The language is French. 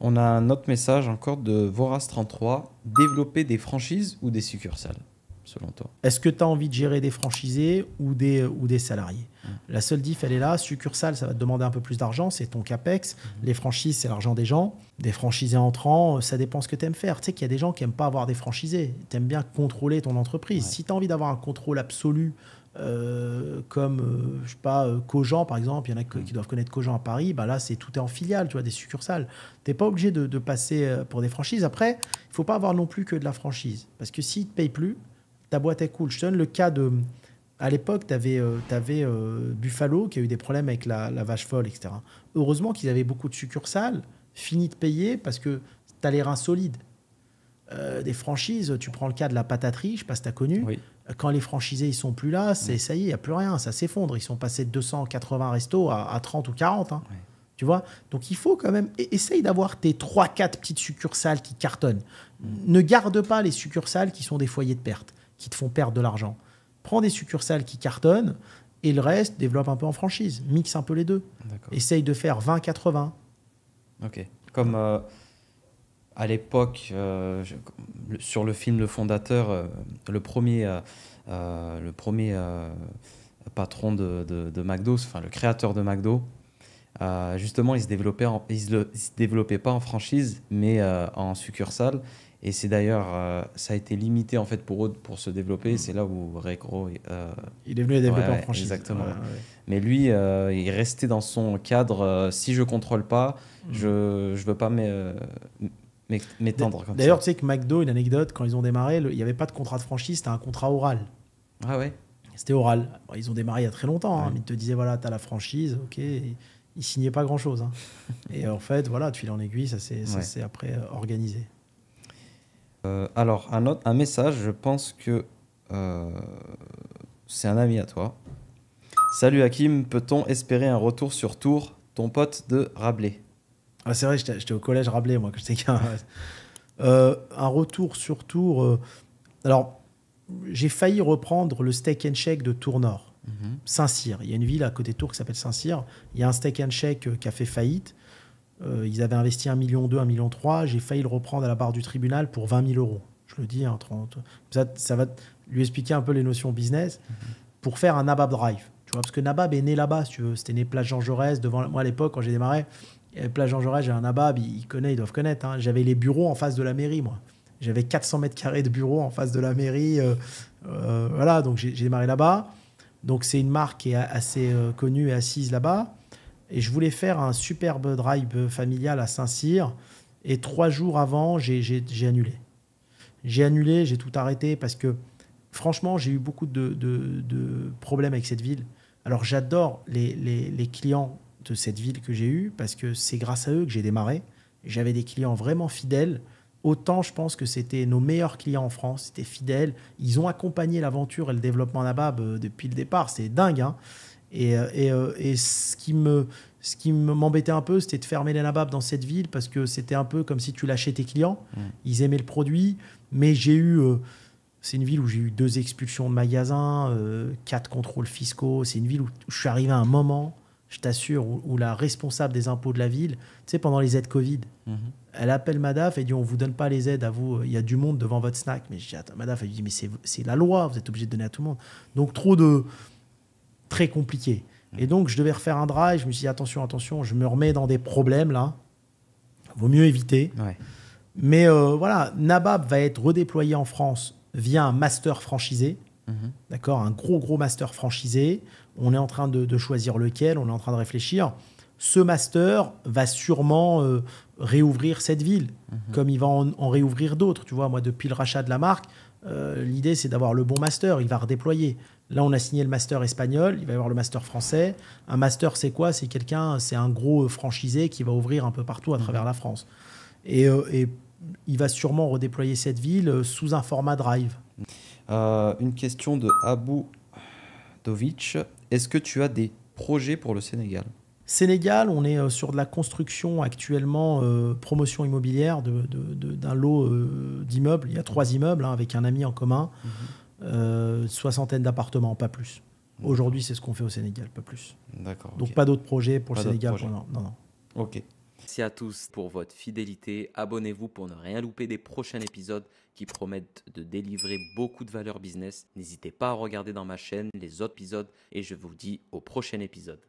On a un autre message encore de Voras33. Développer des franchises ou des succursales, selon toi? Est-ce que tu as envie de gérer des franchisés ou des salariés? La seule diff, elle est là. Succursale, ça va te demander un peu plus d'argent, c'est ton capex. Les franchises, c'est l'argent des gens. Des franchisés entrants, ça dépend ce que tu aimes faire. Tu sais qu'il y a des gens qui n'aiment pas avoir des franchisés. Tu aimes bien contrôler ton entreprise. Ouais. Si tu as envie d'avoir un contrôle absolu, comme, je sais pas, Cogent, par exemple, il y en a qui doivent connaître Cogent à Paris, bah là, tout est en filiale, tu vois, des succursales. Tu n'es pas obligé de passer pour des franchises. Après, il ne faut pas avoir non plus que de la franchise. Parce que s'ils ne te payent plus, ta boîte est cool. Je te donne le cas de... À l'époque, tu avais, Buffalo qui a eu des problèmes avec la vache folle, etc. Heureusement qu'ils avaient beaucoup de succursales, fini de payer parce que tu as les reins solides. Des franchises, tu prends le cas de la pataterie, je ne sais pas si tu as connu. Oui. Quand les franchisés ils sont plus là, ça y est, il n'y a plus rien, ça s'effondre. Ils sont passés de 280 restos à 30 ou 40. Hein. Ouais. Tu vois? Donc il faut quand même... Essaye d'avoir tes 3-4 petites succursales qui cartonnent. Ne garde pas les succursales qui sont des foyers de perte, qui te font perdre de l'argent. Prends des succursales qui cartonnent et le reste, développe un peu en franchise. Mixe un peu les deux. D'accord. Essaye de faire 20-80. Ok. Comme à l'époque, sur le film Le Fondateur, le premier patron de McDo, enfin le créateur de McDo, justement, il se développait pas en franchise, mais en succursale. Et c'est d'ailleurs, ça a été limité en fait pour eux pour se développer. C'est là où Ray Kroc, Il est venu les développer en ouais, franchise. exactement. Ouais, ouais. Mais lui, il restait dans son cadre. Si je contrôle pas, je veux pas m'étendre comme ça. D'ailleurs, tu sais que McDo, une anecdote, quand ils ont démarré, il n'y avait pas de contrat de franchise, c'était un contrat oral. Ah ouais. C'était oral. Bon, ils ont démarré il y a très longtemps, hein, Ouais. mais ils te disaient, voilà, tu as la franchise, ok. Et ils signaient pas grand-chose. Hein. Et en fait, voilà, de fil en aiguille, ça s'est après organisé. Alors, un message, je pense que c'est un ami à toi. Salut Hakim, peut-on espérer un retour sur Tours, ton pote de Rabelais? Ah, c'est vrai, j'étais au collège Rabelais, moi, que j'étais qu'un. Un retour sur Tours. Alors, j'ai failli reprendre le Steak and Shake de Tours Nord. Saint-Cyr. Il y a une ville à côté de Tours qui s'appelle Saint-Cyr. Il y a un Steak and Shake qui a fait faillite. Ils avaient investi 1,2 million, 1,3 million. J'ai failli le reprendre à la barre du tribunal pour 20 000 euros. Je le dis, hein, 30. Ça va lui expliquer un peu les notions business pour faire un Nabab Drive. Tu vois, parce que Nabab est né là-bas, si tu veux. C'était né place Jean Jaurès. Moi, à l'époque, quand j'ai démarré, il y avait place Jean Jaurès, j'ai un Nabab, ils doivent connaître. Hein. J'avais les bureaux en face de la mairie, moi. J'avais 400 mètres carrés de bureaux en face de la mairie. Voilà, donc j'ai démarré là-bas. Donc c'est une marque qui est assez connue et assise là-bas. Et je voulais faire un superbe drive familial à Saint-Cyr. Et 3 jours avant, j'ai annulé. J'ai annulé, j'ai tout arrêté parce que franchement, j'ai eu beaucoup de problèmes avec cette ville. Alors j'adore les clients de cette ville que j'ai eu parce que c'est grâce à eux que j'ai démarré. J'avais des clients vraiment fidèles. Autant je pense que c'était nos meilleurs clients en France, c'était fidèles. Ils ont accompagné l'aventure et le développement Nabab depuis le départ, c'est dingue. Hein. Et ce qui m'embêtait un peu, c'était de fermer les Nabab dans cette ville parce que c'était un peu comme si tu lâchais tes clients. Ils aimaient le produit, mais c'est une ville où j'ai eu 2 expulsions de magasins, 4 contrôles fiscaux. C'est une ville où je suis arrivé à un moment, je t'assure, où la responsable des impôts de la ville, tu sais, pendant les aides Covid, elle appelle Madaf et dit on ne vous donne pas les aides à vous, il y a du monde devant votre snack. Mais je dis attends, Madaf, elle dit mais c'est la loi, vous êtes obligé de donner à tout le monde. Donc très compliqué. Et donc je devais refaire un drive, je me suis dit attention, je me remets dans des problèmes là, vaut mieux éviter. Ouais. Mais voilà, Nabab va être redéployé en France via un master franchisé. D'accord, un gros master franchisé. On est en train de choisir lequel, on est en train de réfléchir. Ce master va sûrement réouvrir cette ville, comme il va en réouvrir d'autres. Tu vois, moi, depuis le rachat de la marque, l'idée, c'est d'avoir le bon master. Il va redéployer. Là, on a signé le master espagnol, il va y avoir le master français. Un master, c'est quoi? C'est un gros franchisé qui va ouvrir un peu partout à travers la France. Et il va sûrement redéployer cette ville sous un format drive. Une question de Abou Dovic. Est-ce que tu as des projets pour le Sénégal? Sénégal, on est sur de la construction actuellement, promotion immobilière d'un lot d'immeubles. Il y a 3 immeubles avec un ami en commun, 60aine d'appartements, pas plus. Aujourd'hui, c'est ce qu'on fait au Sénégal, pas plus. D'accord. Donc ok. pas d'autres projets pour Pas le d'autres Sénégal. projets. Non. Ok. Merci à tous pour votre fidélité. Abonnez-vous pour ne rien louper des prochains épisodes qui promettent de délivrer beaucoup de valeur business. N'hésitez pas à regarder dans ma chaîne les autres épisodes et je vous dis au prochain épisode.